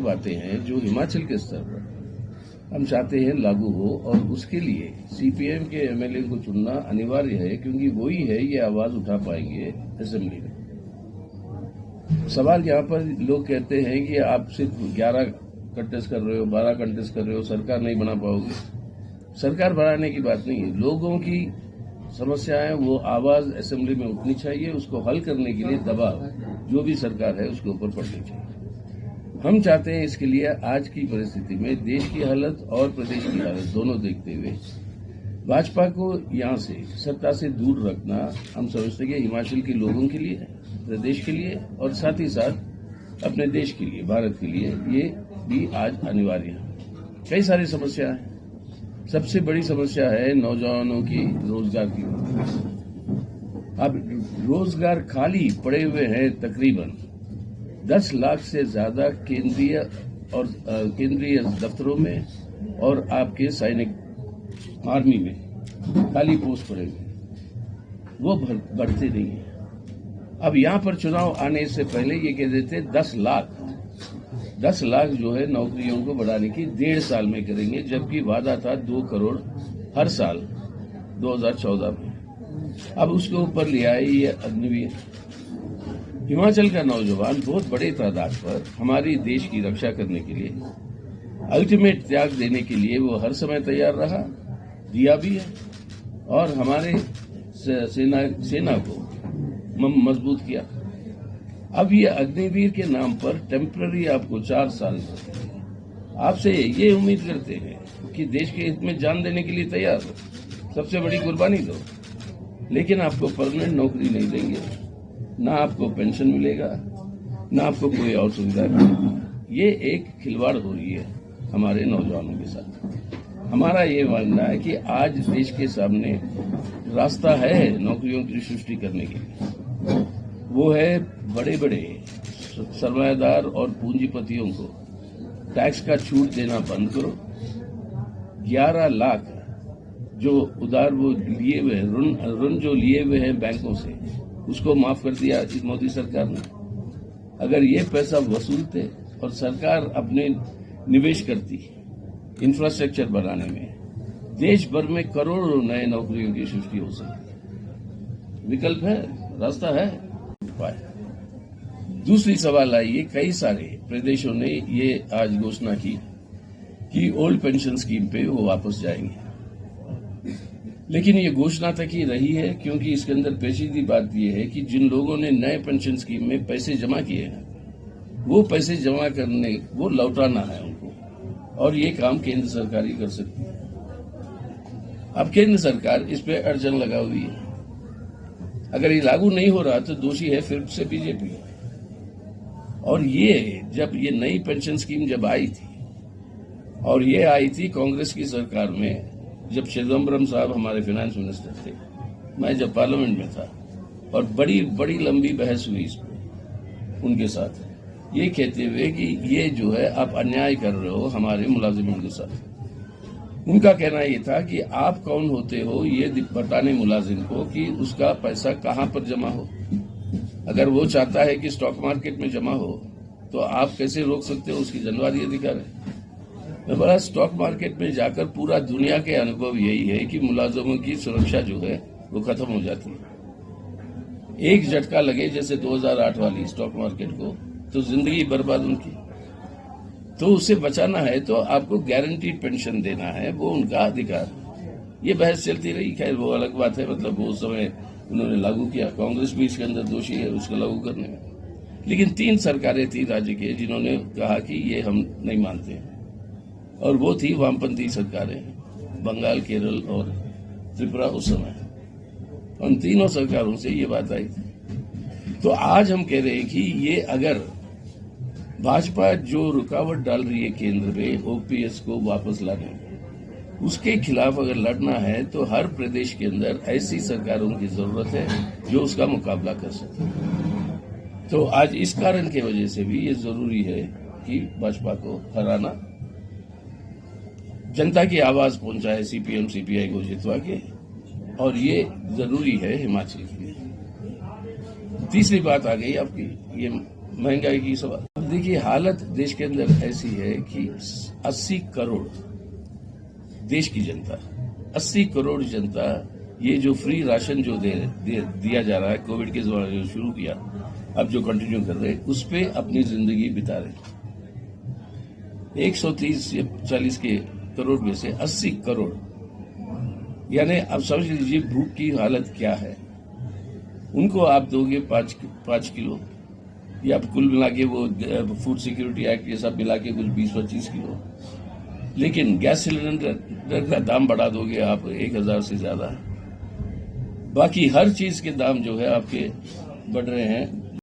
बातें हैं जो हिमाचल के स्तर पर हम चाहते हैं लागू हो, और उसके लिए सीपीएम के एमएलए को चुनना अनिवार्य है, क्योंकि वही है ये आवाज उठा पाएंगे असेंबली में। सवाल यहाँ पर लोग कहते हैं कि आप सिर्फ 11 कंटेस्ट कर रहे हो, 12 कंटेस्ट कर रहे हो, सरकार नहीं बना पाओगे। सरकार बनाने की बात नहीं है, लोगों की समस्याएं वो आवाज असेंबली में उठनी चाहिए, उसको हल करने के लिए दबाव जो भी सरकार है उसके ऊपर पड़नी चाहिए। हम चाहते हैं इसके लिए आज की परिस्थिति में देश की हालत और प्रदेश की हालत दोनों देखते हुए भाजपा को यहां से सत्ता से दूर रखना हम समझते हैं कि हिमाचल के लोगों के लिए, प्रदेश के लिए और साथ ही साथ अपने देश के लिए, भारत के लिए ये भी आज अनिवार्य है। कई सारी समस्या है। सबसे बड़ी समस्या है नौजवानों की रोजगार की। अब रोजगार खाली पड़े हुए हैं तकरीबन 10 लाख से ज्यादा केंद्रीय दफ्तरों में और आपके सैनिक आर्मी में खाली पोस्ट पड़े हुए, वो बढ़ते नहीं है। अब यहां पर चुनाव आने से पहले ये कह देते 10 लाख जो है नौकरियों को बढ़ाने की 1.5 साल में करेंगे, जबकि वादा था 2 करोड़ हर साल 2014 में। अब उसके ऊपर लिया है ये अग्निवीर। हिमाचल का नौजवान बहुत बड़े तादाद पर हमारी देश की रक्षा करने के लिए अल्टीमेट त्याग देने के लिए वो हर समय तैयार रहा, दिया भी है, और हमारे सेना को मजबूत किया। अब ये अग्निवीर के नाम पर टेम्पररी आपको 4 साल आपसे ये उम्मीद करते हैं कि देश के हित में जान देने के लिए तैयार हो, सबसे बड़ी कुर्बानी दो, लेकिन आपको परमानेंट नौकरी नहीं देंगे, ना आपको पेंशन मिलेगा, ना आपको कोई और सुविधा मिलेगी। ये एक खिलवाड़ हो रही है हमारे नौजवानों के साथ। हमारा ये मानना है कि आज देश के सामने रास्ता है नौकरियों की सृष्टि करने के लिए, वो है बड़े बड़े सरमायादार और पूंजीपतियों को टैक्स का छूट देना बंद करो। 11 लाख जो उधार वो लिए हुए ऋण जो लिए हुए हैं बैंकों से, उसको माफ कर दिया इस मोदी सरकार ने। अगर ये पैसा वसूलते और सरकार अपने निवेश करती इंफ्रास्ट्रक्चर बनाने में, देश भर में करोड़ों नए नौकरियों की सृष्टि हो सकती। विकल्प है, रास्ता है, उपाय। दूसरी सवाल आई है, कई सारे प्रदेशों ने ये आज घोषणा की कि ओल्ड पेंशन स्कीम पे वो वापस जाएंगे, लेकिन ये घोषणा तक ही रही है, क्योंकि इसके अंदर पेचीदी बात यह है कि जिन लोगों ने नए पेंशन स्कीम में पैसे जमा किए हैं, वो पैसे जमा करने वो लौटाना है उनको, और ये काम केंद्र सरकार ही कर सकती है। अब केंद्र सरकार इस पे अड़चन लगा हुई है। अगर ये लागू नहीं हो रहा तो दोषी है फिर से बीजेपी। और ये जब ये नई पेंशन स्कीम जब आई थी, और ये आई थी कांग्रेस की सरकार में, जब चिदम्बरम साहब हमारे फाइनेंस मिनिस्टर थे, मैं जब पार्लियामेंट में था, और बड़ी बड़ी लंबी बहस हुई इस पर उनके साथ, ये कहते हुए कि ये जो है आप अन्याय कर रहे हो हमारे मुलाजिमों के साथ। उनका कहना ये था कि आप कौन होते हो ये बताने मुलाजिम को कि उसका पैसा कहां पर जमा हो। अगर वो चाहता है कि स्टॉक मार्केट में जमा हो तो आप कैसे रोक सकते हो, उसकी जनवादी अधिकार है। मैं बोला स्टॉक मार्केट में जाकर पूरा दुनिया के अनुभव यही है कि मुलाजमों की सुरक्षा जो है वो खत्म हो जाती है। एक झटका लगे जैसे 2008 वाली स्टॉक मार्केट को, तो जिंदगी बर्बाद उनकी। तो उसे बचाना है तो आपको गारंटीड पेंशन देना है, वो उनका अधिकार। ये बहस चलती रही, खैर वो अलग बात है, मतलब वो उस समय उन्होंने लागू किया, कांग्रेस भी इसके अंदर दोषी है उसको लागू करने में। लेकिन 3 सरकारें थी राज्य के जिन्होंने कहा कि ये हम नहीं मानते हैं, और वो थी वामपंथी सरकारें, बंगाल, केरल और त्रिपुरा उस समय। उन तीनों सरकारों से ये बात आई थी। तो आज हम कह रहे हैं कि ये अगर भाजपा जो रुकावट डाल रही है केंद्र में ओपीएस को वापस लाने, उसके खिलाफ अगर लड़ना है तो हर प्रदेश के अंदर ऐसी सरकारों की जरूरत है जो उसका मुकाबला कर सके। तो आज इस कारण की वजह से भी ये जरूरी है कि भाजपा को हराना, जनता की आवाज पहुंचाए सीपीएम सीपीआई को जितवा के, और ये जरूरी है हिमाचल के लिए। तीसरी बात आ गई आपकी ये महंगाई की सवाल। अब देखिए, हालत देश के अंदर ऐसी है कि 80 करोड़ देश की जनता, 80 करोड़ जनता ये जो फ्री राशन जो दिया जा रहा है, कोविड के दौरान जो शुरू किया, अब जो कंटिन्यू कर रहे हैं, उस पे अपनी जिंदगी बिता रहे। 130 या 40 के करोड़ में से 80 करोड़, यानी अब समझ लीजिए भूख की हालत क्या है। उनको आप दोगे 5 किलो, या कुल मिला के वो फूड सिक्योरिटी एक्ट ये सब मिला के कुछ 20-25 किलो, लेकिन गैस सिलेंडर का दाम बढ़ा दोगे आप 1000 से ज्यादा। बाकी हर चीज के दाम जो है आपके बढ़ रहे हैं